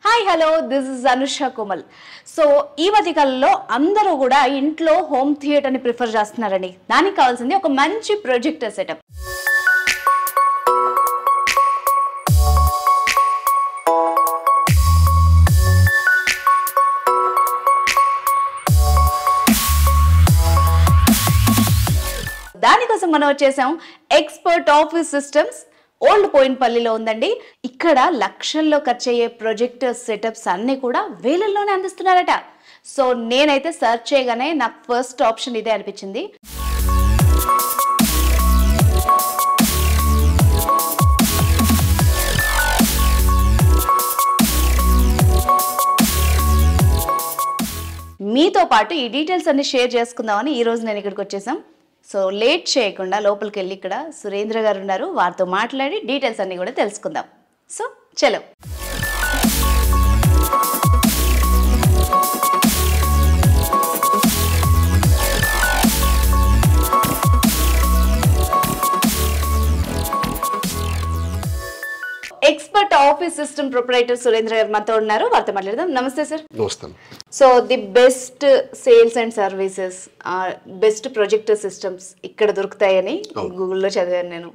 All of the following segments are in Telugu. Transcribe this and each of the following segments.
Hi hello this is Anusha Komal. So ఈ మధ్యకాలంలో అందరూ కూడా ఇంట్లో హోమ్ థియేటర్ని ప్రిఫర్ చేస్తున్నారండి. దానికి కావాల్సింది ఒక మంచి ప్రొజెక్టర్ సెటప్. దానికోసం మనం వచ్చేసాం ఎక్స్పర్ట్ ఆఫీస్ సిస్టమ్స్, ఓల్డ్ పోయిన్పల్లిలో ఉందండి. ఇక్కడ లక్షల్లో ఖర్చు అయ్యే ప్రొజెక్టర్ సెటప్స్ అన్ని కూడా వేలల్లోనే అందిస్తున్నారట. సో నేనైతే సెర్చ్ చేయగానే నాకు ఫస్ట్ ఆప్షన్ ఇదే అనిపించింది. మీతో పాటు ఈ డీటెయిల్స్ అన్ని షేర్ చేసుకుందామని ఈ రోజు నేను ఇక్కడికి వచ్చేసాం. సో లేట్ చేయకుండా లోపలికి వెళ్ళి ఇక్కడ సురేంద్ర గారు ఉన్నారు, వారితో మాట్లాడి డీటెయిల్స్ అన్ని కూడా తెలుసుకుందాం. సో చలో. Expert office system proprietor Surendra గారు మనతో ఉన్నారు, వారితో మాట్లాడదాం. నమస్తే సార్. నమస్తే. So the best sales and services, best projector systems ఇక్కడ దొరుకుతాయని గూగుల్లో చదివాను నేను.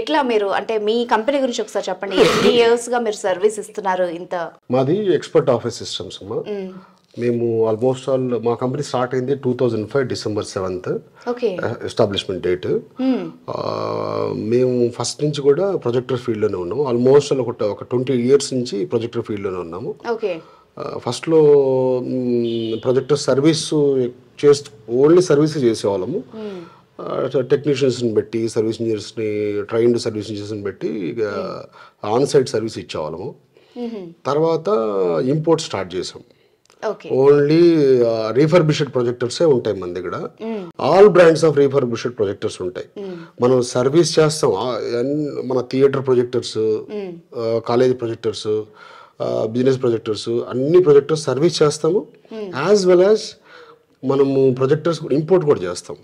ఎట్లా మీరు అంటే మీ కంపెనీ గురించి ఒకసారి చెప్పండి. ఎన్ని ఇయర్స్ గా మీరు సర్వీస్ ఇస్తున్నారు? ఇంత మాది ఎక్స్పర్ట్ ఆఫీస్ సిస్టమ్స్ అమ్మా. మేము ఆల్మోస్ట్ ఆల్ మా కంపెనీ స్టార్ట్ అయింది 2005 డిసెంబర్ 7th ఎస్టాబ్లిష్మెంట్ డేట్. మేము ఫస్ట్ నుంచి కూడా ప్రొజెక్టర్ ఫీల్డ్లోనే ఉన్నాము. ఆల్మోస్ట్ ఒక 20 years నుంచి ప్రొజెక్టర్ ఫీల్డ్లోనే ఉన్నాము. ఫస్ట్లో ప్రొజెక్టర్ సర్వీస్ చేస్తూ ఓన్లీ సర్వీస్ చేసేవాళ్ళము. టెక్నీషియన్స్ని పెట్టి సర్వీస్ ఇంజనీర్స్ని ట్రైన్డ్ సర్వీస్ ఇంజనీర్స్ని పెట్టి ఆన్ సైట్ సర్వీస్ ఇచ్చేవాళ్ళము. తర్వాత ఇంపోర్ట్ స్టార్ట్ చేసాం. ఓన్లీ రీఫర్బిష్డ్ ప్రొజెక్టర్సే ఉంటాయి మన దగ్గర. All brands of refurbished projectors ఉంటాయి. మనం సర్వీస్ చేస్తాం. మన theatre projectors, college projectors, business projectors, అన్ని ప్రొజెక్టర్స్ సర్వీస్ చేస్తాము. యాజ్ వెల్ యాజ్ మనము ప్రొజెక్టర్స్ ఇంపోర్ట్ కూడా చేస్తాం.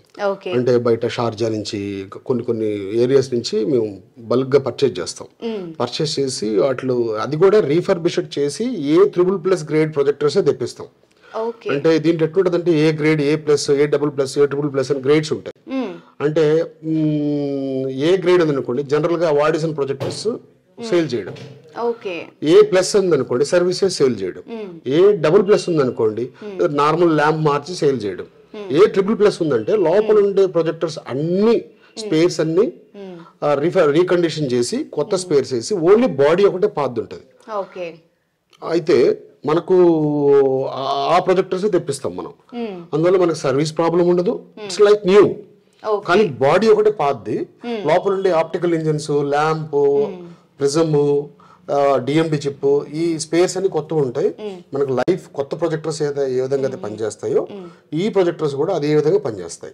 అంటే బయట షార్జా నుంచి కొన్ని ఏరియాస్ నుంచి మేము బల్క్గా పర్చేజ్ చేస్తాం. పర్చేస్ చేసి వాటిలో అది కూడా రీఫర్బిష్డ్ చేసి A++ గ్రేడ్ ప్రొజెక్టర్సే తెప్పిస్తాం. అంటే దీంట్లో ఎట్లుంటుంది అంటే A grade, A+, A++, A++ అని గ్రేడ్స్ ఉంటాయి. అంటే ఏ గ్రేడ్ ఉందనుకోండి జనరల్గా వాడిసన్ ప్రొజెక్టర్స్ సేల్ చేయడం, A+ ఉందనుకోండి సర్వీసెస్ సేల్ చేయడం, A++ ఉందనుకోండి నార్మల్ ల్యాంప్ మార్చి సేల్ చేయడం, A++ ఉందంటే లోపల ఉండే ప్రొజెక్టర్స్ అన్ని స్పేర్స్ అన్ని రీకండిషన్ చేసి కొత్త స్పేర్స్ వేసి ఓన్లీ బాడీ ఒకటే పాత్ ఉంటుంది. అయితే మనకు ఆ ప్రొజెక్టర్స్ తెప్పిస్తాం మనం. అందువల్ల మనకు సర్వీస్ ప్రాబ్లం ఉండదు. It's like new. కానీ బాడీ ఒకటే పాతది, లోపల ఉండే optical engines, lamp, prism, DND chip, ఈ స్పేర్స్ అన్ని కొత్తగా ఉంటాయి. మనకు లైఫ్ కొత్త ప్రొజెక్టర్స్ ఏ విధంగా అయితే పనిచేస్తాయో ఈ ప్రొజెక్టర్స్ కూడా అదే విధంగా పనిచేస్తాయి.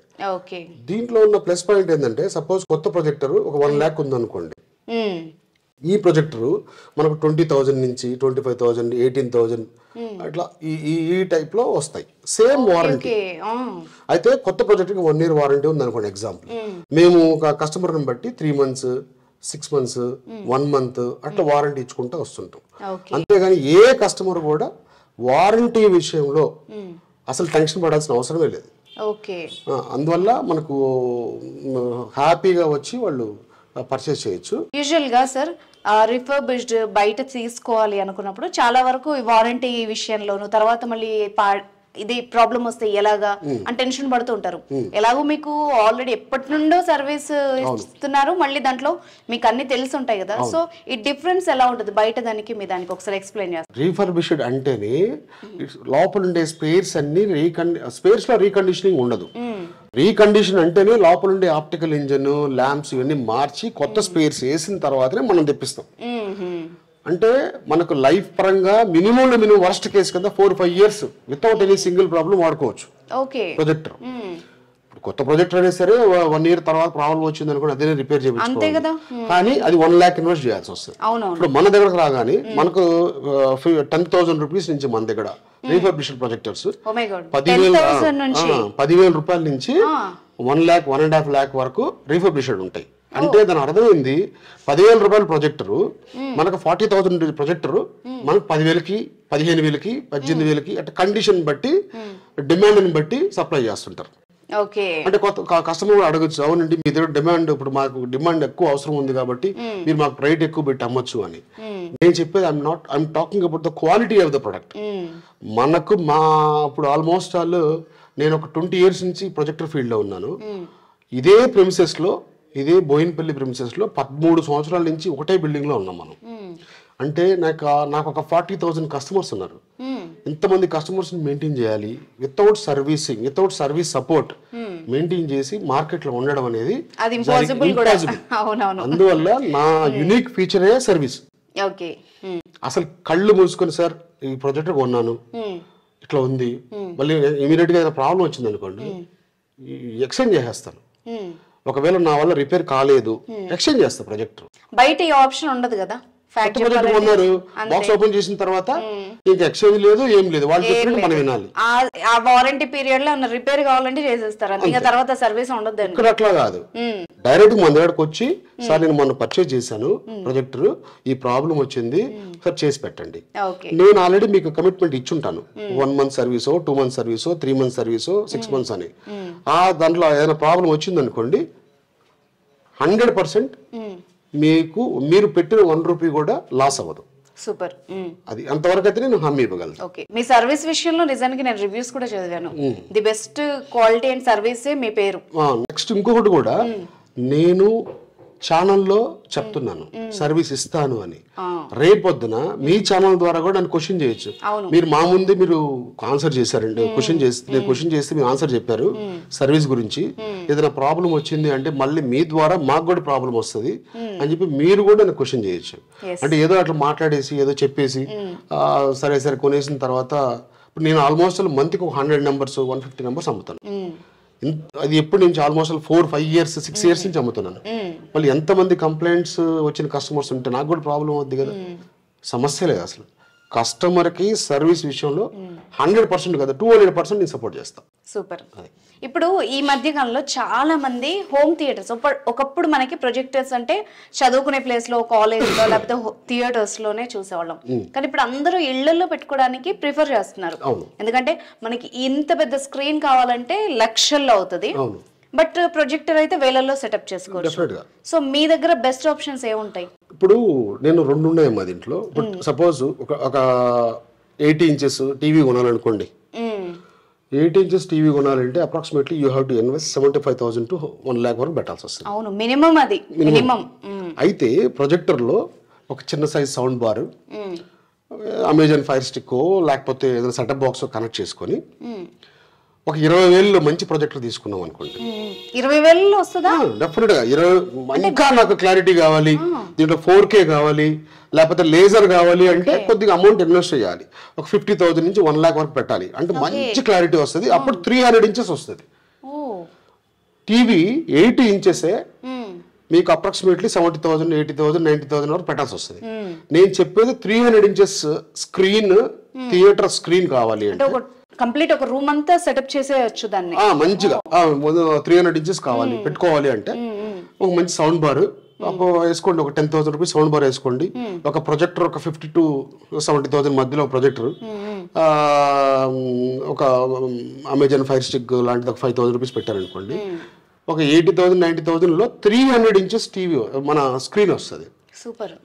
దీంట్లో ఉన్న ప్లస్ పాయింట్ ఏంటంటే సపోజ్ కొత్త ప్రొజెక్టర్ ఒక 1 lakh ఉందనుకోండి, ఈ ప్రొజెక్టర్ మనకు 20,000 నుంచి 25,000, 18,000 అట్లా ఈ టైప్ లో వస్తాయి. Same warranty. అయితే కొత్త ప్రొజెక్టర్ 1 year వారంటీ ఉంది అనుకోండి. ఎగ్జాంపుల్ మేము ఒక కస్టమర్ని బట్టి 3 months, 6 months, 1 month అట్లా వారంటీ ఇచ్చుకుంటూ వస్తుంటాం. అంతేగాని ఏ కస్టమర్ కూడా వారంటీ విషయంలో అసలు టెన్షన్ పడాల్సిన అవసరమే లేదు. అందువల్ల మనకు హ్యాపీగా వచ్చి వాళ్ళు పర్చేస్ చేయొచ్చు. యూజువల్ గా సార్ రిఫర్బిష్డ్ బయట తీసుకోవాలి అనుకున్నప్పుడు చాలా వరకు వారంటీ విషయంలోను తర్వాత మళ్ళీ ఇది ప్రాబ్లం వస్తే ఎలాగా అని టెన్షన్ పడుతూ ఉంటారు. ఎలాగో మీకు ఆల్రెడీ ఎప్పటి నుండో సర్వీస్ ఇస్తున్నారు, మళ్ళీ దాంట్లో మీకు అన్ని తెలిసి ఉంటాయి కదా. సో ఈ డిఫరెన్స్ ఎలా ఉంటుంది బయట దానికి మీ దానికి ఒకసారి ఎక్స్ప్లెయిన్ చేస్తారు. రీఫర్బిష్డ్ అంటేనే లోపల ఉండే స్పేర్స్ అన్ని స్పేర్స్ లో రీకండిషనింగ్ ఉండదు. రీకండిషన్ అంటేనే లోపల ఉండే ఆప్టికల్ ఇంజన్, ల్యాంప్స్ ఇవన్నీ మార్చి కొత్త స్పేర్స్ వేసిన తర్వాతనే మనం తెప్పిస్తాం. అంటే మనకు లైఫ్ పరంగా మినిమం వర్స్ట్ కేసు కదా 4-5 years without any single problem వాడుకోవచ్చు ప్రొజెక్టర్. ఇప్పుడు కొత్త ప్రొజెక్టర్ అయినా సరే 1 year తర్వాత ప్రాబ్లం వచ్చింది అనుకోండి అదే రిపేర్ చేయించుకోవాలి. కానీ అది 1 lakh ఇన్వెస్ట్ చేయాల్సి వస్తుంది. ఇప్పుడు మన దగ్గరకు రాగానే మనకు 10,000 rupees నుంచి మన దగ్గర రీఫర్బిష్డ్ ప్రొజెక్టర్స్ 10,000 రూపాయల నుంచి 1 lakh, 1.5 lakh వరకు రీఫర్బిష్డ్ ఉంటాయి. అంటే దాని అర్థమైంది 10,000 రూపాయల ప్రొజెక్టరు మనకు 40,000 ప్రొజెక్టరు మనకు 10,000కి 15,000కి 18,000కి అంటే కండిషన్ బట్టి డిమాండ్ని బట్టి సప్లై చేస్తుంటారు. ఓకే, అంటే కొత్త కస్టమర్ అడగచ్చు, అవునండి మీ దగ్గర డిమాండ్ ఇప్పుడు మాకు డిమాండ్ ఎక్కువ అవసరం ఉంది కాబట్టి మీరు మాకు రేట్ ఎక్కువ పెట్టి అమ్మొచ్చు అని. నేను చెప్పేది I'm talking about the quality of the product. మనకు ఇప్పుడు ఆల్మోస్ట్ నేను ఒక 20 years నుంచి ప్రొజెక్టర్ ఫీల్డ్ లో ఉన్నాను. ఇదే ప్రెమిసెస్ లో, ఇదే బోయిన్పల్లి ప్రెమిసెస్ లో 13 సంవత్సరాల నుంచి ఒకటే బిల్డింగ్ లో ఉన్నాం మనం. అంటే నాకు ఒక 40,000 కస్టమర్స్ ఉన్నారు. ఇంతమంది కస్టమర్స్ మెయింటైన్ చేయాలి వితౌట్ సర్వీస్ సపోర్ట్ మెయింటైన్ చేసి మార్కెట్ లో ఉండడం అనేది ఇంపాసిబుల్. అందువల్ల నా యూనిక్ ఫీచరే సర్వీస్. అసలు కళ్ళు మూసుకొని సార్ ఈ ప్రొజెక్టర్ కొన్నాను ఇట్లా ఉంది, మళ్ళీ ఇమీడియట్ గా ఏదైనా ప్రాబ్లం వచ్చింది అనుకోండి ఎక్స్చేంజ్ చేసేస్తాను. ఒకవేళ నా వల్ల రిపేర్ కాలేదు ఎక్స్చేంజ్ చేస్తా ప్రొజెక్టర్. బయట ఈ ఆప్షన్ ఉండదు కదా, కొన్నారు బాక్స్ ఓపెన్ చేసిన తర్వాత ఇంకా ఎక్స్చేంజ్ లేదు ఏం లేదు, వాళ్ళు చెప్పినట్టు మనం వినాలి. ఆ వారంటీ పీరియడ్ లో రిపేర్ కావాలంటే చేసేస్తారు, ఇంకా తర్వాత సర్వీస్ ఉండదు. ఇక్కడ అట్లా కాదు, డైరెక్ట్ మన దగ్గరకు వచ్చి సార్ నేను మొన్న పర్చేజ్ చేశాను ప్రొజెక్టర్, ఈ ప్రాబ్లం వచ్చింది సార్ చేసి పెట్టండి. నేను ఆల్రెడీ మీకు కమిట్మెంట్ ఇచ్చుంటాను, 1 month సర్వీసో 2 months సర్వీసో 3 months సర్వీసో 6 months అని. దాంట్లో ఏదైనా ప్రాబ్లం వచ్చింది అనుకోండి 100% మీరు పెట్టిన 1 రూపీ కూడా లాస్ అవ్వదు. సూపర్. అది అంతవరకు అయితే నేను హామీ ఇవ్వగలను. ఓకే, మీ సర్వీస్ విషయంలో నిజానికి నేను రివ్యూస్ కూడా చదివాను, ది బెస్ట్ క్వాలిటీ అండ్ సర్వీసే మీ పేరు. నెక్స్ట్ ఇంకొకటి కూడా నేను ఛానల్లో చెప్తున్నాను సర్వీస్ ఇస్తాను అని. రేపొద్దున మీ ఛానల్ ద్వారా కూడా నన్ను క్వశ్చన్ చేయొచ్చు. మీరు మా ముందే మీరు ఆన్సర్ చేశారండి, క్వశ్చన్ చేస్తే మీరు ఆన్సర్ చెప్పారు సర్వీస్ గురించి. ఏదైనా ప్రాబ్లం వచ్చింది అంటే మళ్ళీ మీ ద్వారా మాకు కూడా ప్రాబ్లం వస్తుంది అని చెప్పి మీరు కూడా నన్ను క్వశ్చన్ చేయొచ్చు. అంటే ఏదో అట్లా మాట్లాడేసి ఏదో చెప్పేసి సరే కొనేసిన తర్వాత నేను ఆల్మోస్ట్ మంత్కి 100 numbers 150 numbers అమ్ముతాను. అది ఎప్పుడు నుంచి ఆల్మోస్ట్ 4-5 years 6 years నుంచి అమ్ముతున్నాను. మళ్ళీ ఎంతమంది కంప్లైంట్స్ వచ్చిన కస్టమర్స్ ఉంటే నాకు కూడా ప్రాబ్లం అవుద్ది కదా. సమస్య లేదు అసలు. కస్టమర్కి సర్వీస్ విషయంలో 100% కదా 200% నేను సపోర్ట్ చేస్తాను. సూపర్. ఇప్పుడు ఈ మధ్య కాలంలో చాలా మంది హోమ్ థియేటర్స్, ఒకప్పుడు మనకి ప్రొజెక్టర్స్ అంటే చదువుకునే ప్లేస్ లో, కాలేజ్లో లేకపోతే థియేటర్స్ లోనే చూసేవాళ్ళం. కానీ ఇప్పుడు అందరూ ఇళ్లలో పెట్టుకోవడానికి ప్రిఫర్ చేస్తున్నారు. ఎందుకంటే మనకి ఇంత పెద్ద స్క్రీన్ కావాలంటే లక్షల్లో అవుతుంది, బట్ ప్రొజెక్టర్ అయితే వేలల్లో సెటప్ చేసుకోవచ్చు. సో మీ దగ్గర బెస్ట్ ఆప్షన్స్ ఏముంటాయి? ఇప్పుడు నేను 2 ఉన్నాయి మా దీంట్లో. సపోజ్ ఒక 80 inches టీవీ కొనాలనుకోండి. 80 inches టీవీ కొనాలంటే approximately you have to invest 75,000 to 1 lakh వరకు పెట్టాల్సి వస్తుంది. అవును, మినిమం అది మినిమం. అయితే ప్రొజెక్టర్ లో ఒక చిన్న size sound bar, Amazon fire stick లేకపోతే ఏదైనా సెటప్ బాక్స్ కనెక్ట్ చేసుకొని ఒక 20,000 మంచి ప్రొజెక్టర్ తీసుకున్నాం అనుకోండి. 20,000 వస్తుందా? డెఫినెట్ గా. ఇంకా నాకు క్లారిటీ కావాలి, దీంట్లో 4K కావాలి, లేకపోతే లేజర్ కావాలి అంటే కొద్దిగా అమౌంట్ ఇన్వెస్ట్ చేయాలి. ఒక 50,000 నుంచి 1 lakh వరకు పెట్టాలి అంటే మంచి క్లారిటీ వస్తుంది. అప్పుడు 300 inches వస్తుంది టీవీ. 80 inches మీకు అప్రాక్సిమేట్లీ 70,000 80,000 90,000 వరకు పెట్టాల్సి వస్తుంది. నేను చెప్పేది 300 inches స్క్రీన్, థియేటర్ స్క్రీన్ కావాలి అంటే కంప్లీట్ ఒక రూమ్ అంతా సెటప్ చేసేయచ్చు దాన్ని మంచిగా. 300 inches కావాలి పెట్టుకోవాలి అంటే ఒక మంచి సౌండ్ బార్ వేసుకోండి, ఒక 10,000 rupees సౌండ్ బార్ వేసుకోండి. ఒక ప్రొజెక్టర్ ఒక 50,000 to 70,000 మధ్యలో ప్రొజెక్టర్, ఒక అమెజాన్ ఫైర్ స్టిక్ లాంటిది ఒక 5,000 rupees పెట్టారనుకోండి, ఒక 80,000 90,000 లో 300 inches టీవీ మన స్క్రీన్ వస్తుంది.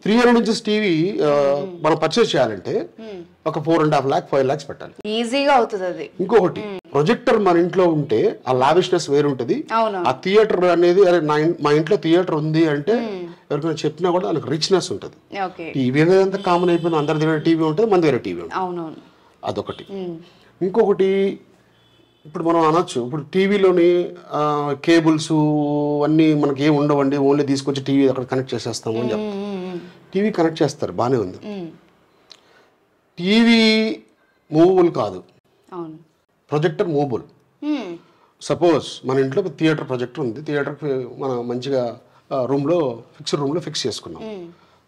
300 inches టీవీ మనం పర్చేస్ చేయాలంటే ఒక 4.5 lakh 5 lakhs పెట్టాలి, ఈజీగా అవుతుంది అది. ఇంకొకటి ప్రొజెక్టర్ మన ఇంట్లో ఉంటే ఆ లావిష్నెస్ వేరు ఉంటుంది. ఆ థియేటర్ అనేది మా ఇంట్లో థియేటర్ ఉంది అంటే ఎవరికైనా చెప్పినా కూడా వాళ్ళకి రిచ్నెస్ ఉంటుంది. టీవీ అనేది అంతా కామన్ అయిపోయింది, అందరి దగ్గర టీవీ ఉంటుంది, మన దగ్గర టీవీ ఉంటుంది. అదొకటి. ఇంకొకటి ఇప్పుడు మనం అనొచ్చు, ఇప్పుడు టీవీలోని కేబుల్స్ అన్నీ మనకి ఏమి ఉండవండి, ఓన్లీ తీసుకొచ్చి టీవీ అక్కడ కనెక్ట్ చేసేస్తాము అని చెప్తాం. టీవీ కనెక్ట్ చేస్తారు బాగానే ఉంది, టీవీ మూవబుల్ కాదు, ప్రొజెక్టర్ మూవబుల్. సపోజ్ మన ఇంట్లో థియేటర్ ప్రొజెక్టర్ ఉంది, థియేటర్ మన మంచిగా రూమ్లో ఫిక్స్డ్ రూమ్లో ఫిక్స్ చేసుకున్నాం.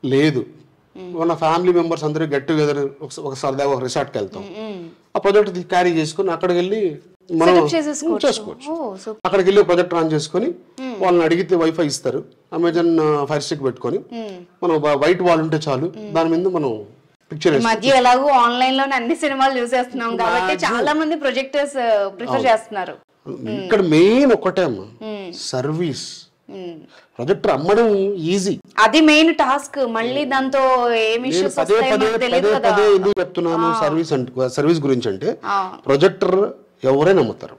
లేదు మన ఫ్యామిలీ మెంబర్స్ అందరూ గెట్ టుగెదర్ ఒక సరదాగా ఒక రిసార్ట్కి వెళ్తాం, ఆ ప్రొజెక్టర్ క్యారీ చేసుకుని అక్కడికి వెళ్ళి మనం Setup చేసేసుకోవచ్చు. చేసుకోవచ్చు. ఓ, సూపర్. అక్కడికి వెళ్ళి ప్రొజెక్టర్ ఆన్ చేసుకొని వాళ్ళని అడిగితే వైఫై ఇస్తారు, అమెజాన్ ఫైర్ స్టిక్ పెట్టుకొని మనం వైట్ వాల్ ఉంటే చాలు, దాని మీద మనం పిక్చర్ ఈ మధ్య ఎలాగో ఆన్లైన్ లోనే అన్ని సినిమాలు చూసేస్తున్నాం కాబట్టి చాలా మంది ప్రొజెక్టర్స్ ప్రిఫర్ చేస్తున్నారు. ఇక్కడ మెయిన్ ఒకటే అమ్మా, సర్వీస్. ప్రొజెక్టర్ అమ్మడం ఈజీ, అది మెయిన్ టాస్క్. మళ్ళీ దాంతో ఏమి ఇష్యూస్ పదే వస్తాయో పదే మనకు పదే తెలియదు కదా. పదే ఎందుకు చెప్తున్నాను సర్వీస్ గురించి అంటే, ప్రొజెక్టర్ ఎవరైనా అమ్ముతారు.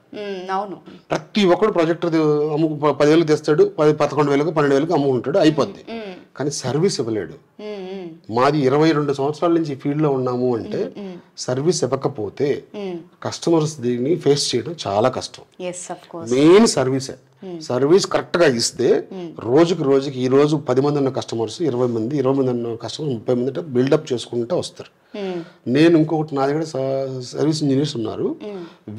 అవును, ప్రతి ఒక్కడు ప్రొజెక్టర్ 10,000 తెస్తాడు, 11,000 12,000 అమ్ముకుంటాడు, అయిపోద్ది. కానీ సర్వీస్ ఇవ్వలేడు. మాది 22 సంవత్సరాల నుంచి ఈ ఫీల్డ్ లో ఉన్నాము అంటే సర్వీస్ ఇవ్వకపోతే కస్టమర్స్ దీన్ని ఫేస్ చేయడం చాలా కష్టం. మెయిన్ సర్వీసే. సర్వీస్ కరెక్ట్ గా ఇస్తే రోజుకి ఈ రోజు 10 మంది ఉన్న కస్టమర్స్ 20 మంది ఉన్న కస్టమర్ 30 మంది బిల్డప్ చేసుకుంటూ వస్తారు. నేను ఇంకొకటి, నా దగ్గర సర్వీస్ ఇంజనీర్స్ ఉన్నారు.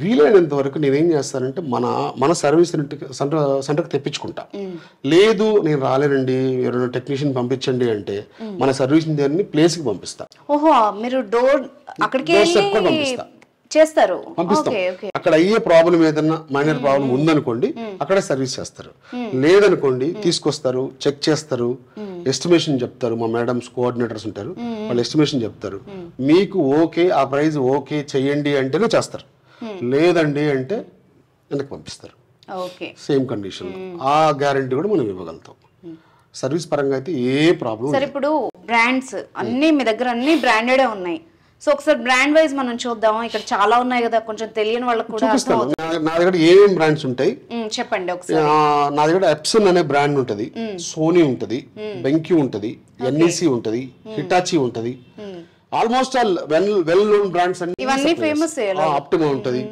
వీలైనంత వరకు నేనేం చేస్తానంటే మన సర్వీస్ సెంటర్కి తెప్పించుకుంటా. లేదు నేను రాలేనండి, ఎవరైనా టెక్నీషియన్ పంపించండి అంటే మన సర్వీస్ ఇంజనీర్ని ప్లేస్కి పంపిస్తా. ఓహో, మీరు డోర్ అక్కడికి పంపిస్తా, చేస్తారు, పంపిస్తాం. అక్కడ అయ్యే ప్రాబ్లం ఏదన్నా మైనర్ ప్రాబ్లం ఉందనుకోండి అక్కడే సర్వీస్ చేస్తారు. లేదనుకోండి తీసుకొస్తారు, చెక్ చేస్తారు, ఎస్టిమేషన్ చెప్తారు. మా మేడమ్స్ కోఆర్డినేటర్స్ ఉంటారు, వాళ్ళు ఎస్టిమేషన్ చెప్తారు. మీకు ఓకే, ఆ ప్రైస్ ఓకే చెయ్యండి అంటేనే చేస్తారు. లేదండి అంటే వెనక్కి పంపిస్తారు, సేమ్ కండిషన్. ఆ గ్యారంటీ కూడా మనం ఇవ్వగలుగుతాం. సర్వీస్ పరంగా అయితే ఏ ప్రాబ్లం. సరే, ఇప్పుడు బ్రాండ్స్ అన్ని మీ దగ్గర అన్ని బ్రాండెడే ఉన్నాయి. సో ఒకసారి బ్రాండ్ వైజ్ మనం చూద్దాం. ఇక్కడ చాలా ఉన్నాయి కదా, కొంచెం తెలియని వాళ్ళకి కూడా. నా దగ్గర ఏమేమి బ్రాండ్స్ ఉంటాయి చెప్పండి ఒకసారి. నా దగ్గర ఎప్సన్ అనే బ్రాండ్ ఉంటది, సోనీ ఉంటది, బెంక్యూ ఉంటది, ఎన్ఈసి ఉంటది, హిటాచి ఉంటది. Almost all well known brands అన్ని ఇవన్నీ ఫేమస్. ఆప్టిమా ఉంటది.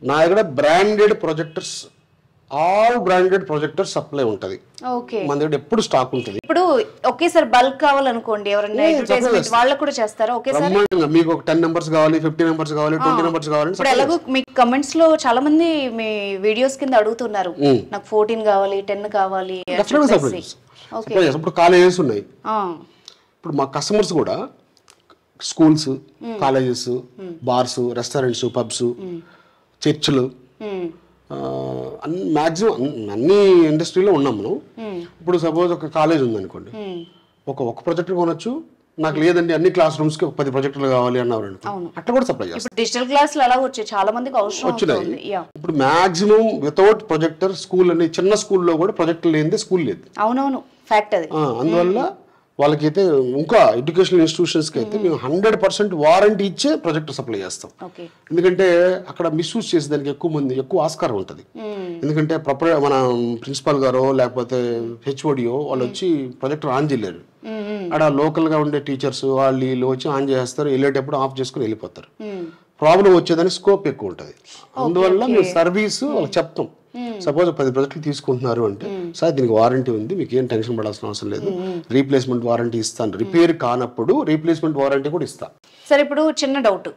నా దగ్గర branded projectors, all branded projector supply ఉంటది. మన దగ్గర ఎప్పుడు స్టాక్ ఉంటుంది. ఇప్పుడు ఒకేసారి బల్క్ కావాలనుకోండి, ఎవరైనా అడ్వర్టైజ్మెంట్ వాళ్ళకు కూడా చేస్తారా ఒకేసారి? మీకు ఒక 10 నెంబర్స్ కావాలి, 50 నెంబర్స్ కావాలి, 20 నెంబర్స్ కావాలి. ఇప్పుడు ఎలాగో మీ కమెంట్స్ లో చాలా మంది మీ వీడియోస్ కింద అడుగుతున్నారు, నాకు 14 కావాలి, 10 కావాలి. ఇప్పుడు కాలేజెస్ ఉన్నాయి. ఇప్పుడు మా కస్టమర్స్ కూడా schools, colleges, bars, restaurants, pubs, చర్చిలు, మ్యాక్సిమం అన్ని ఇండస్ట్రీలో ఉన్నాం మనం. ఇప్పుడు సపోజ్ ఒక కాలేజ్ ఉందనుకోండి, ఒక ప్రొజెక్టర్ కొనొచ్చు. నాకు లేదండి అన్ని క్లాస్ రూమ్స్ కి 10 ప్రొజెక్టర్లు కావాలి అన్నారు అనుకో, అట్లా కూడా సప్లై చేస్తాం. డిజిటల్ క్లాసులు అలా వచ్చాయి, చాలా మందికి అవసరం వచ్చినాయి. ఇప్పుడు మాక్సిమం వితౌట్ ప్రొజెక్టర్ స్కూల్ అని, చిన్న స్కూల్లో కూడా ప్రొజెక్టర్ లేనిదే స్కూల్ లేదు. అవునవును, ఫ్యాక్ట్ అది. అందువల్ల వాళ్ళకైతే ఇంకా ఎడ్యుకేషనల్ ఇన్స్టిట్యూషన్స్కి అయితే మేము 100% వారంటీ ఇచ్చే ప్రొజెక్టర్ సప్లై చేస్తాం. ఎందుకంటే అక్కడ మిస్యూజ్ చేసేదానికి ఎక్కువ ఆస్కారం ఉంటుంది. ఎందుకంటే మన ప్రిన్సిపాల్ గారో లేకపోతే హెచ్ఓడియో వాళ్ళు వచ్చి ప్రొజెక్టర్ ఆన్ చేయలేరు. అక్కడ లోకల్ గా ఉండే టీచర్స్ వాళ్ళు వచ్చి ఆన్ చేస్తారు, వెళ్ళేటప్పుడు ఆఫ్ చేసుకుని వెళ్ళిపోతారు. ప్రాబ్లం వచ్చేదానికి స్కోప్ ఎక్కువ ఉంటుంది. అందువల్ల మేము సర్వీస్ వాళ్ళకి చెప్తాం. సపోజ్ 10 ప్రొజెక్టులు తీసుకుంటున్నారు అంటే, సార్ దీనికి వారంటీ ఉంది, మీకు ఏం టెన్షన్ పడాల్సిన అవసరం లేదు, రీప్లేస్మెంట్ వారంటీ ఇస్తాను, రిపేర్ కానప్పుడు రీప్లేస్మెంట్ వారంటీ కూడా ఇస్తా. సరే, ఇప్పుడు చిన్న డౌట్,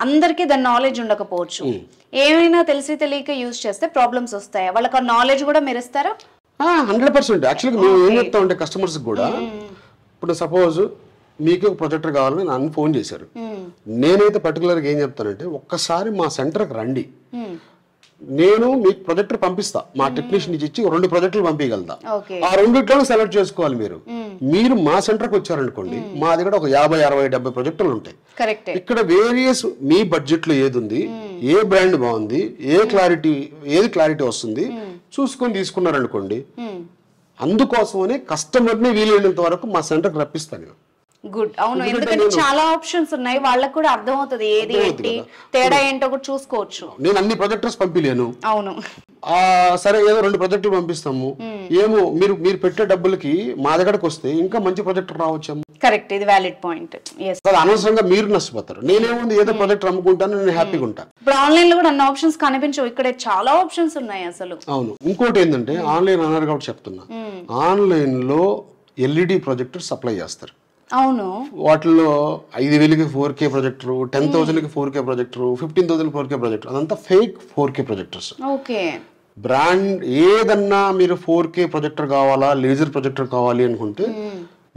అందరికీ దాని నాలెడ్జ్ ఉండకపోవచ్చు, ఏమైనా తెలిసి తెలియక యూజ్ చేస్తే ప్రాబ్లమ్స్ వస్తాయా? వాళ్ళకి ఆ నాలెడ్జ్ కూడా మీరు ఇస్తారా? 100%. యాక్చువల్గా మేము ఏం చెప్తామంటే కస్టమర్స్ కూడా, ఇప్పుడు సపోజ్ మీకు ప్రొజెక్టర్ కావాలని నన్ను ఫోన్ చేశారు, నేనైతే పర్టికులర్గా ఏం చెప్తానంటే ఒక్కసారి మా సెంటర్కి రండి, నేను మీకు ప్రొజెక్టర్ పంపిస్తా, మా టెక్నీషియన్ ఇచ్చి 2 ప్రొజెక్టులు పంపించగలుగుతా. ఆ 2 సెలెక్ట్ చేసుకోవాలి. మీరు మా సెంటర్కి వచ్చారనుకోండి, మా దగ్గర ఒక 50, 60, 70 ప్రొజెక్టులు ఉంటాయి. ఇక్కడ వేరియస్ మీ బడ్జెట్ లో ఏది ఉంది, ఏ బ్రాండ్ బాగుంది, ఏది క్లారిటీ వస్తుంది చూసుకొని తీసుకున్నారనుకోండి, అందుకోసమనే కస్టమర్ని వీలైనంత వరకు మా సెంటర్కి రప్పిస్తాను. గుడ్. అవును, ఎందుకంటే చాలా ఆప్షన్స్ ఉన్నాయి, వాళ్ళకి కూడా అర్థం అవుతుంది ఏది ఏంటి తేడా ఏంటో కూడా చూసుకోవచ్చు. నేను అన్ని ప్రొజెక్టర్స్ పంపిలేను. అవును, సరే ఏదో 2 ప్రొజెక్టులు పంపిస్తాము, ఏమో మీరు పెట్టే డబ్బులకి మా దగ్గరకు వస్తే ఇంకా మంచి ప్రొజెక్టర్ రావచ్చు. కరెక్ట్, ఇది వ్యాలిడ్ పాయింట్. అనవసరంగా మీరు నష్టపోతారు. నేనేముంది ఏదో ప్రొజెక్టర్ అమ్ముకుంటాను, నేను హ్యాపీగా ఉంటాను. ఇప్పుడు ఆన్లైన్ లో కూడా అన్ని ఆప్షన్స్ కనిపించవు, ఇక్కడ చాలా ఆప్షన్స్ ఉన్నాయి అసలు. అవును, ఇంకోటి ఏంటంటే ఆన్లైన్ అన్నారు కాబట్టి చెప్తున్నా, ఆన్లైన్ లో ఎల్ఈడి ప్రొజెక్టర్ సప్లై చేస్తారు. అవును, వాటిల్లో 5,000కి 4K ప్రొజెక్టర్, 10,000కి 4K ప్రొజెక్టర్, 15,000కి 4K ప్రొజెక్టర్, అదంతా fake 4K projectors. Okay, brand ఏదన్నా మీరు 4K ప్రొజెక్టర్ కావాలా, లేజర్ ప్రొజెక్టర్ కావాలి అనుకుంటే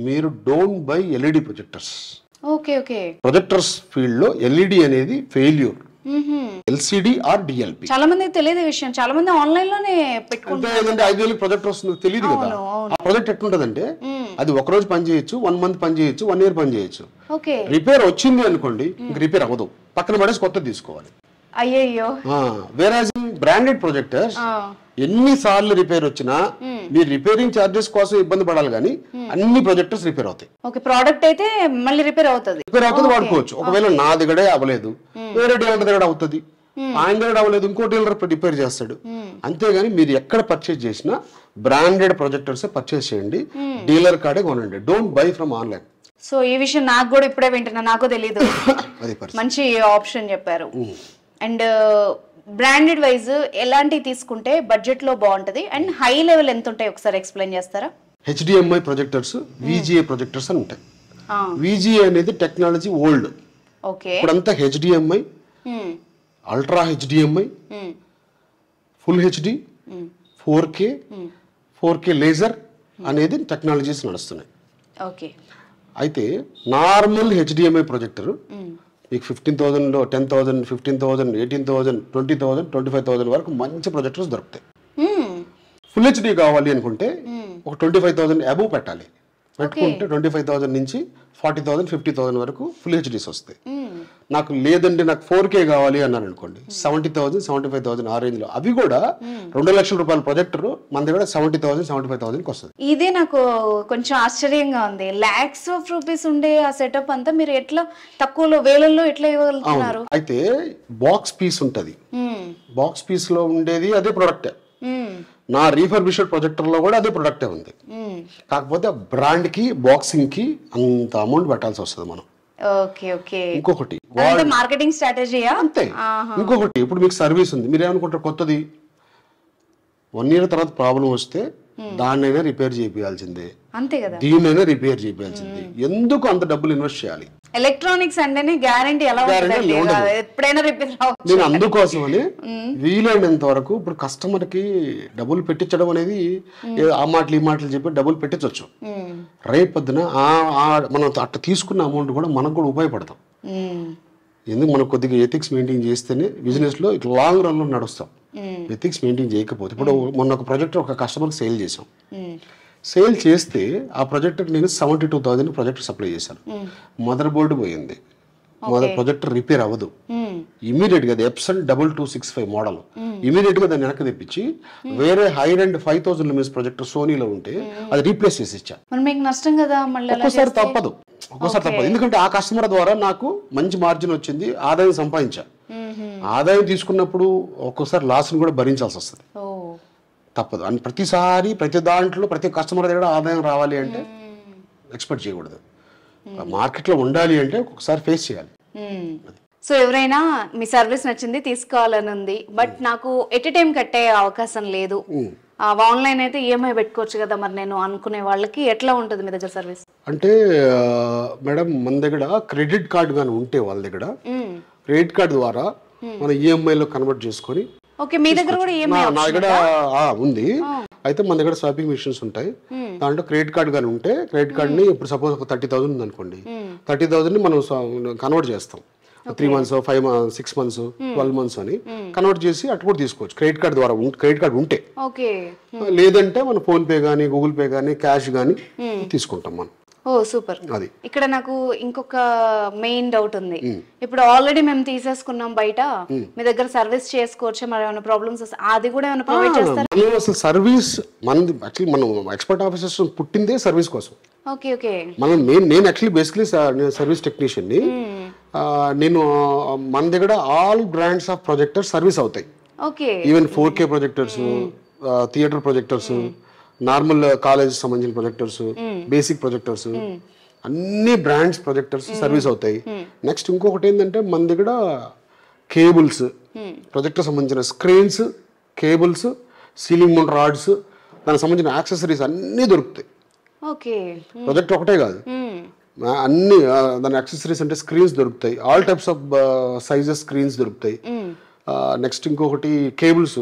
మీరు don't buy LED projectors. Okay okay, projectors field లో ఎల్ఈడి అనేది ఫెయిల్యూర్. LCD or DLP. చాలా మందికి తెలియదు ఈ విషయం, చాలా మంది ఆన్లైన్ లోనే పెట్టుకుంటారు. 5,000 ప్రొజెక్టర్ వస్తుంది తెలియదు కదా. ఆ ప్రాజెక్ట్ ఎట్లుంటదంటే అది ఒక రోజు పని చేయొచ్చు, 1 మంత్ పని చేయొచ్చు, 1 ఇయర్ పని చేయొచ్చు. రిపేర్ వచ్చింది అనుకోండి ఇంక రిపేర్ అవ్వదు, పక్కన పడేసి కొత్తది తీసుకోవాలి. అయ్యో. వేరాజ్ బ్రాండెడ్ ప్రొజెక్టర్స్ ఎన్నిసార్లు రిపేర్ వచ్చినా మీరు రిపేరింగ్ చార్జెస్ కోసం ఇబ్బంది పడాలి కానీ అన్ని ప్రొజెక్టర్స్ రిపేర్ అవుతాయి. ఓకే, ప్రోడక్ట్ అయితే మళ్ళీ రిపేర్ అవుతుంది వాడుకోవచ్చు. ఒకవేళ నా దగ్గరే అవ్వలేదు, వేరే డీలర్ దగ్గర అవుతుంది, ఆయన దగ్గర అవ్వలేదు ఇంకో డీలర్ రిపేర్ చేస్తాడు. అంతేగాని మీరు ఎక్కడ పర్చేస్ చేసినా బ్రాండెడ్ ప్రొజెక్టర్స్ పర్చేస్ చేయండి, డీలర్ కాడే కొనండి. Don't buy from online. So ఈ విషయం నాకు కూడా ఇప్పుడే వింటున్నా, నాకు తెలియదు. మంచి ఆప్షన్ చెప్పారు. అండ్ బ్రాండెడ్ వైజ్ ఎలాంటివి తీసుకుంటే బడ్జెట్ లో బాగుంటది అండ్ హై లెవెల్ ఎంత ఉంటాయి ఒకసారి ఎక్స్ప్లెయిన్ చేస్తారా? HDMI ప్రొజెక్టర్స్, VGA ప్రొజెక్టర్స్ అని ఉంటాయి. VGA అనేది టెక్నాలజీ ఓల్డ్. ఓకే, ఇప్పుడంతా HDMI, ultra HDMI, full HD, 4K laser అనేది టెక్నాలజీస్ నడుస్తున్నాయి. ఓకే, అయితే నార్మల్ HDMI ప్రొజెక్టర్ మీకు 15,000, 10,000, 15,000, 18,000, 20,000, 25,000 వరకు మంచి ప్రొజెక్టర్స్ దొరుకుతాయి. ఫుల్ HD కావాలి అనుకుంటే ఒక 25,000 అబోవ్ పెట్టాలి. పెట్టుకుంటే 25,000 నుంచి 40,000, 50,000 వరకు ఫుల్ HDs వస్తాయి. నాకు లేదండి నాకు 4K కావాలి అన్నాను అనుకోండి 70,000, 75,000 ఆ రేంజ్ లో. అవి కూడా 2 లక్షల రూపాయల ప్రొజెక్టర్ మన దగ్గర 70,000, 75,000కి వస్తుంది. ఇదే నాకు కొంచెం ఆశ్చర్యంగా ఉంది. లాక్స్ ఆఫ్ రూపీస్ ఉండే ఆ సెటప్ అంతా మీరు ఎట్లా తక్కువలో వేలల్లో ఎట్లా ఇవ్వగలుగుతున్నారు? అయితే బాక్స్ పీస్ ఉంటది, బాక్స్ పీస్ లో ఉండేది అదే ప్రొడక్టే. నా రీఫర్బిష్డ్ ప్రొజెక్టర్ లో కూడా అదే ప్రొడక్టే ఉంది. కాకపోతే బ్రాండ్ కి బాక్సింగ్ కి అంత అమౌంట్ పెట్టాల్సి వస్తుంది మనం. Okay okay. ఇంకొకటి మార్కెటింగ్ స్ట్రాటజీయా? అంతే. ఇంకొకటి ఇప్పుడు మీకు సర్వీస్ ఉంది, మీరు ఏమనుకుంటారు కొత్తది 1 ఇయర్ తర్వాత ప్రాబ్లం వస్తే దాన్నైనా రిపేర్ చేయాల్సిందే, అంతే కదా, దీన్నైనా రిపేర్ చేయాల్సిందే. ఎందుకు అంత డబ్బులు ఇన్వెస్ట్ చేయాలి? ఎలక్ట్రానిక్స్ అంటేనే గ్యారంటీ ఎలా ఉంటుంది, ఎప్పుడైనా రిపేర్ అవ్వచ్చు. నేను అందుకోసమని వీలైనంత వరకు ఇప్పుడు కస్టమర్ కి డబ్బులు పెట్టించడం అనేది ఆ మాటలు ఈ మాటలు చెప్పి డబ్బులు పెట్టించవచ్చు. రేపు పొద్దున మనం అట్లా తీసుకున్న అమౌంట్ కూడా మనకు కూడా ఉపయోగపడతాం. ఎందుకు మనం కొద్దిగా ఎథిక్స్ మెయింటైన్ చేస్తేనే బిజినెస్ లో ఇట్లా లాంగ్ రన్ లో నడుస్తాం. ఎథిక్స్ మెయింటైన్ చేయకపోతే ఇప్పుడు మొన్న ఒక ప్రాజెక్ట్ ఒక కస్టమర్ సేల్ చేసాం. సేల్ చేస్తే ఆ ప్రొజెక్టర్ నేను 72,000 ప్రొజెక్టర్ సప్లై చేశాను. మదర్ బోర్డు పోయింది, ప్రొజెక్టర్ రిపేర్ అవ్వదు. ఇమీడియట్ గా Epson 2265 మోడల్ ఇమీడియట్ గా దాన్ని వెనక్కి తెప్పించి వేరే హై అండ్ 5,000 లూమియస్ ప్రొజెక్టర్ సోనీలో ఉంటే అది రీప్లేస్ చేసి ఇచ్చా. నష్టం కదా, ఒక్కోసారి తప్పదు, ఎందుకంటే ఆ కస్టమర్ ద్వారా నాకు మంచి మార్జిన్ వచ్చింది, ఆదాయం సంపాదించా. ఆదాయం తీసుకున్నప్పుడు ఒక్కోసారి లాస్ కూడా భరించాల్సి వస్తుంది, తప్పదు. అని ప్రతిసారి ప్రతి దాంట్లో ప్రతి కస్టమర్ దగ్గర ఆదాయం రావాలి అంటే ఎక్స్పెక్ట్ చేయకూడదు. మార్కెట్లో ఉండాలి అంటే ఒక్కొక్కసారి ఫేస్ చేయాలి. సో ఎవరైనా మీ సర్వీస్ నచ్చింది తీసుకోవాలని ఉంది, బట్ నాకు ఎట్ టైం కట్టే అవకాశం లేదు, ఆన్లైన్ అయితే EMI పెట్టుకోవచ్చు కదా, మరి నేను అనుకునే వాళ్ళకి ఎట్లా ఉంటుంది మీ దగ్గర సర్వీస్? అంటే మేడం మన దగ్గర క్రెడిట్ కార్డు కానీ ఉంటే వాళ్ళ దగ్గర క్రెడిట్ కార్డు ద్వారా మనం EMI లో కన్వర్ట్ చేసుకొని. ఓకే, మీ దగ్గర కూడా EMI నా దగ్గర ఉంది. అయితే మన దగ్గర స్వాపింగ్ మిషన్స్ ఉంటాయి, దాంట్లో క్రెడిట్ కార్డు కానీ ఉంటే క్రెడిట్ కార్డుని ఇప్పుడు సపోజ్ ఒక 30,000 ఉంది అనుకోండి, 30,000ని మనం కన్వర్ట్ చేస్తాం. 3 months, 5 months, 6 months, 12 months అని కన్వర్ట్ చేసి అటు కూడా తీసుకోవచ్చు క్రెడిట్ కార్డు ద్వారా. క్రెడిట్ కార్డు ఉంటే, లేదంటే మనం ఫోన్ పే కానీ గూగుల్ పే కానీ క్యాష్ కానీ తీసుకుంటాం మనం. ఓ సూపర్. ఇక్కడ నాకు ఇంకొక మెయిన్ డౌట్ ఉంది. ఇప్పుడు ఆల్రెడీ మేము తీసేసుకున్నాం బయట, మీ దగ్గర సర్వీస్ చేసుకోవచ్చు, మరి ఏమైనా ప్రాబ్లమ్స్ వస్తే అది కూడా ఏమైనా ప్రొవైడ్ చేస్తారా? అసలు సర్వీస్ మనది యాక్చువల్లీ మనం ఎక్స్పర్ట్ ఆఫీసర్స్ పుట్టిందే సర్వీస్ కోసం. Okay okay. నేను యాక్చువల్లీ బేసికలీ సర్వీస్ టెక్నీషియన్ ని. నేను మన దగ్గర all brands of projectors service అవుతాయి. Okay. Even 4K projectors, theatre projectors, normal college సంబంధించిన ప్రొజెక్టర్స్, బేసిక్ ప్రొజెక్టర్స్, అన్ని బ్రాండ్స్ ప్రొజెక్టర్స్ సర్వీస్ అవుతాయి. నెక్స్ట్ ఇంకొకటి ఏంటంటే మన దగ్గర కేబుల్స్, ప్రొజెక్టర్ సంబంధించిన screens, cables, ceiling mount rods, దానికి సంబంధించిన యాక్సెసరీస్ అన్నీ దొరుకుతాయి. ప్రొజెక్టర్ ఒకటే కాదు, అన్ని దాని యాక్సెసరీస్ అంటే స్క్రీన్స్ దొరుకుతాయి, all types of sizes screens దొరుకుతాయి. నెక్స్ట్ ఇంకొకటి cables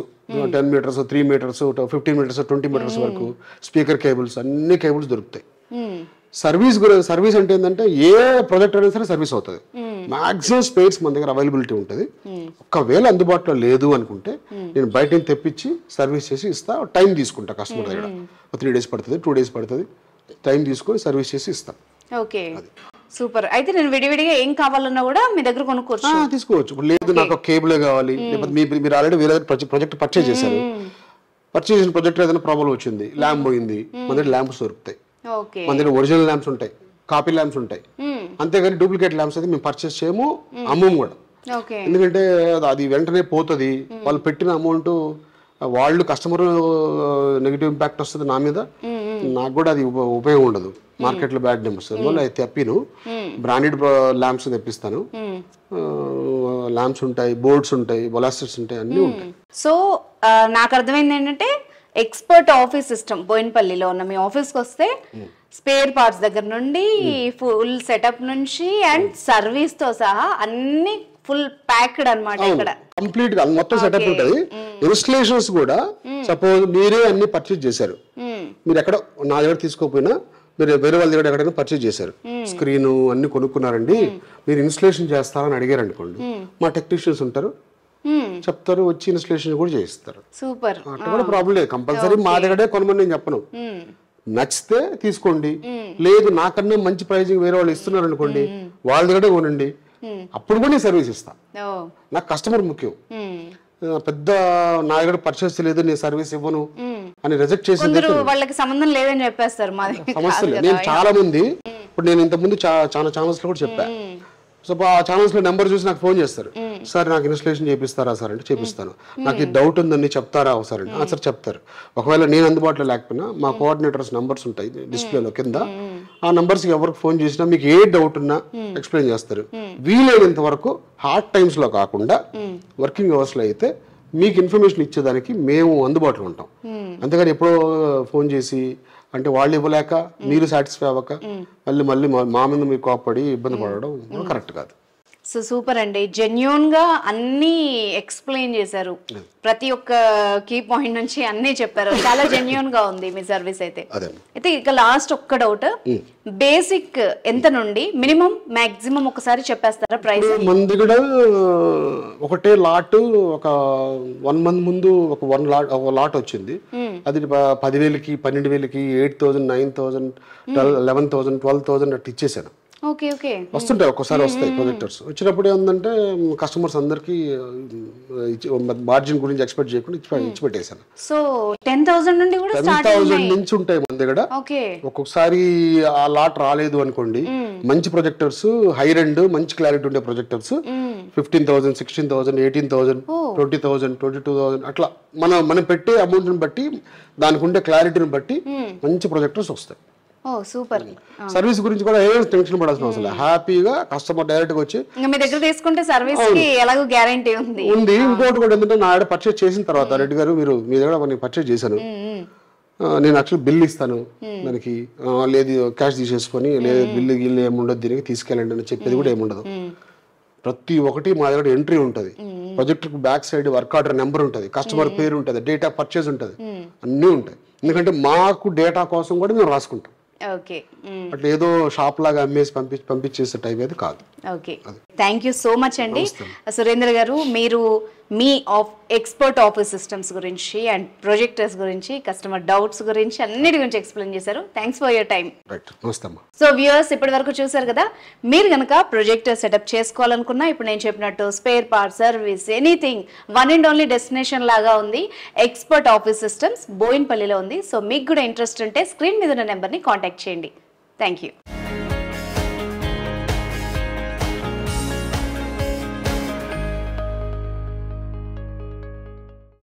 10 meters, 3 meters, 15 meters, 20 meters వరకు స్పీకర్ కేబుల్స్, అన్ని కేబుల్స్ దొరుకుతాయి. సర్వీస్ అంటే ఏంటంటే ఏ ప్రొజెక్టర్ అయినా సరే సర్వీస్ అవుతుంది. మాక్సిమం స్పేర్స్ మన దగ్గర అవైలబిలిటీ ఉంటుంది. ఒకవేళ అందుబాటులో లేదు అనుకుంటే నేను బయట నుంచి తెప్పించి సర్వీస్ చేసి ఇస్తా, టైం తీసుకుంటా కస్టమర్ దగ్గర. 3 days పడుతుంది, 2 days పడుతుంది, టైం తీసుకొని సర్వీస్ చేసి ఇస్తాను. Okay, super. అయితే నేను విడివిడిగా ఏం కావాలన్నా కూడా మీ దగ్గర కొనుక్కోవచ్చు, తీసుకోవచ్చు. ఇప్పుడు లేదు నాకు కేబులే కావాలి, లేకపోతే మీరు ఆల్రెడీ వేరే ప్రాజెక్ట్ పర్చేజ్ చేశారు, పర్చేజ్ చేసిన ప్రాజెక్ట్ ఏదైనా ప్రాబ్లం వచ్చింది, ల్యాంప్ పోయింది, మన దగ్గర ల్యాంప్స్ దొరుకుతాయి, మన దగ్గర ఒరిజినల్ ల్యాంప్స్ ఉంటాయి, కాపీ ల్యాంప్స్ ఉంటాయి. అంతేగాని డూప్లికేట్ ల్యాంప్స్ అయితే మేము పర్చేస్ చేయము, అమ్మము కూడా. ఎందుకంటే అది వెంటనే పోతుంది, వాళ్ళు పెట్టిన అమౌంట్ వాళ్ళు కస్టమర్ నెగిటివ్ ఇంపాక్ట్ వస్తుంది నా మీద, నాకు కూడా అది ఉపయోగం ఉండదు, మార్కెట్లో బ్యాడ్ నేమ్ వస్తుంది. అందువల్ల అది తెప్పిను, బ్రాండెడ్ ల్యాంప్స్ తెప్పిస్తాను. ల్యాంప్స్ ఉంటాయి, బోర్డ్స్ ఉంటాయి, బొలాస్టర్స్ ఉంటాయి, అన్నీ ఉంటాయి. సో నాకు అర్థమైంది ఏంటంటే ఎక్స్పర్ట్ ఆఫీస్ సిస్టమ్ బోయినపల్లిలో ఉన్న మీ ఆఫీస్కి వస్తే స్పేర్ పార్ట్స్ దగ్గర నుండి ఫుల్ సెటప్ నుంచి అండ్ సర్వీస్ తో సహా అన్ని ఫుల్ ప్యాక్డ్ అన్నమాట. ఇక్కడ కంప్లీట్ గా మొత్తం సెటప్ ఉంటుంది. ఇన్స్టలేషన్స్ కూడా సపోజ్ మీరే అన్ని పర్చేజ్ చేశారు, మీరు ఎక్కడ నా దగ్గర తీసుకోకపోయినా మీరు వేరే వాళ్ళ దగ్గర ఎక్కడైనా పర్చేజ్ చేశారు, స్క్రీన్ అన్ని కొనుక్కున్నారండి, మీరు ఇన్స్టలేషన్ చేస్తారని అడిగారు అనుకోండి, మా టెక్నీషియన్స్ ఉంటారు, చెప్తారు, వచ్చి ఇన్స్టలేషన్ కూడా చేయిస్తారు. సూపర్, అట్లా కూడా ప్రాబ్లం లేదు. కంపల్సరీ మా దగ్గరే కొనమని నేను చెప్పను, నచ్చితే తీసుకోండి, లేదు నాకన్నా మంచి ప్రైజింగ్ వేరే వాళ్ళు ఇస్తున్నారు అనుకోండి, వాళ్ళ దగ్గరే కొనండి, అప్పుడు కూడా నేను సర్వీస్ ఇస్తా. నాకు కస్టమర్ ముఖ్యం. పెద్ద నా దగ్గర పర్చేస్ లేదు, నేను సర్వీస్ ఇవ్వను అని రిజెక్ట్ చేసింది వాళ్ళకి సంబంధం లేదని చెప్పేస్తారు. సమస్య లేదు. నేను చాలా మంది, ఇప్పుడు నేను ఇంత ముందు చాలా ఛానల్స్ లో కూడా చెప్పా, సో ఆ ఛానల్స్ లో నెంబర్ చూసి నాకు ఫోన్ చేస్తారు, సార్ నాకు ఇన్స్టలేషన్ చేపిస్తారా సార్ అంటే చేపిస్తాను, నాకు ఈ డౌట్ ఉందని చెప్తారా సార్ అంటే సార్ చెప్తారు. ఒకవేళ నేను అందుబాటులో లేకపోయినా మా కోఆర్డినేటర్స్ నంబర్స్ ఉంటాయి డిస్ప్లేలో కింద, ఆ నంబర్స్కి ఎవరికి ఫోన్ చేసినా మీకు ఏ డౌట్ ఉన్నా ఎక్స్ప్లెయిన్ చేస్తారు. వీలైనంత వరకు హార్డ్ టైమ్స్ లో కాకుండా వర్కింగ్ అవర్స్ లో అయితే మీకు ఇన్ఫర్మేషన్ ఇచ్చేదానికి మేము అందుబాటులో ఉంటాం. అంతేగాని ఎప్పుడో ఫోన్ చేసి అంటే వాళ్ళు ఇవ్వలేక మీరు సాటిస్ఫై అవ్వక మళ్ళీ మా మీద మీరు కోపడి ఇబ్బంది పడడం కరెక్ట్ కాదు. సో సూపర్ అండి, జెన్యూన్ గా అన్ని ఎక్స్ప్లెయిన్ చేశారు, ప్రతి ఒక్క కీ పాయింట్ నుంచి అన్ని చెప్పారు, చాలా జెన్యూన్ గా ఉంది మీ సర్వీస్ అయితే. అయితే ఇక లాస్ట్ ఒక్క డౌట్, బేసిక్ ఎంత నుండి మినిమం మాక్సిమం ఒకసారి చెప్పేస్తారా ప్రైస్? మన దగ్గర ఒకటే లాట్ ఒక 1 month ముందు ఒక లాట్ వచ్చింది, అది 10,000కి 12,000కి 8,000 9,000 11,000 12,000 అట్లా ఇచ్చేసాను. వస్తుంటాయి, ఒక్కసారి వస్తాయి ప్రొజెక్టర్స్. వచ్చినప్పుడు ఏంటంటే కస్టమర్స్ అందరికి మార్జిన్ గురించి ఎక్స్పెక్ట్ చేయకుండా ఇచ్చి పెట్టేశాను. సో 10,000 నుండి కూడా 10,000 నుంచి ఉంటాయి మన దగ్గర. ఒక్కొక్కసారి ఆ లాట్ రాలేదు అనుకోండి, మంచి ప్రొజెక్టర్స్ హై రెండ్ మంచి క్లారిటీ ఉండే ప్రొజెక్టర్స్ 15,000 16,000 18,000 20,000 22,000 అట్లా మనం పెట్టే అమౌంట్ ని బట్టి దానికి ఉండే క్లారిటీని బట్టి మంచి ప్రొజెక్టర్స్ వస్తాయి. సూపర్. సర్వీస్ గురించి కూడా ఏం టెన్షన్ పడాల్సిన అవసరం లేదు, హ్యాపీగా కస్టమర్ డైరెక్ట్ గా వచ్చి మీ దగ్గర తీసుకుంటే సర్వీస్ కి ఎలాగో గ్యారెంటీ ఉంది. ఇంకోటి కూడా ఏంటంటే నా ఆడ పర్చేస్ చేసిన తర్వాత రెడ్డి గారు మీరు మీ దగ్గర పర్చేస్ చేశాను, నేను యాక్చువల్ బిల్ ఇస్తాను దానికి, లేదు క్యాష్ తీసేసుకొని లేదు బిల్లు ఏముండదు దీనికి తీసుకెళ్ళండి అని చెప్పేది కూడా ఏముండదు. ప్రతి ఒక్కటి మా దగ్గర ఎంట్రీ ఉంటుంది, project back side work order number ఉంటుంది, కస్టమర్ పేరు ఉంటుంది, డేట్ ఆఫ్ పర్చేస్ ఉంటుంది, అన్నీ ఉంటాయి. ఎందుకంటే మాకు డేటా కోసం కూడా మేము రాసుకుంటాం, అట్లా ఏదో షాప్ లాగా అమ్మేసి పంపించేసే టైప్ అయితే కాదు. Okay, thank you so much అండి సురేంద్ర గారు. మీరు మీ ఎక్స్పర్ట్ ఆఫీస్ సిస్టమ్స్ గురించి అండ్ ప్రొజెక్టర్స్ గురించి, కస్టమర్ డౌట్స్ గురించి అన్నిటి గురించి ఎక్స్ప్లెయిన్ చేశారు. Thanks for your time. So viewers, ఇప్పటి వరకు చూసారు కదా, మీరు కనుక ప్రొజెక్టర్ సెటప్ చేసుకోవాలనుకున్నా ఇప్పుడు నేను చెప్పినట్టు spare part service anything one and only destination లాగా ఉంది ఎక్స్పర్ట్ ఆఫీస్ సిస్టమ్స్, బోయినపల్లిలో ఉంది. సో మీకు కూడా ఇంట్రెస్ట్ ఉంటే స్క్రీన్ మీద ఉన్న నెంబర్ని కాంటాక్ట్ చేయండి. Thank you.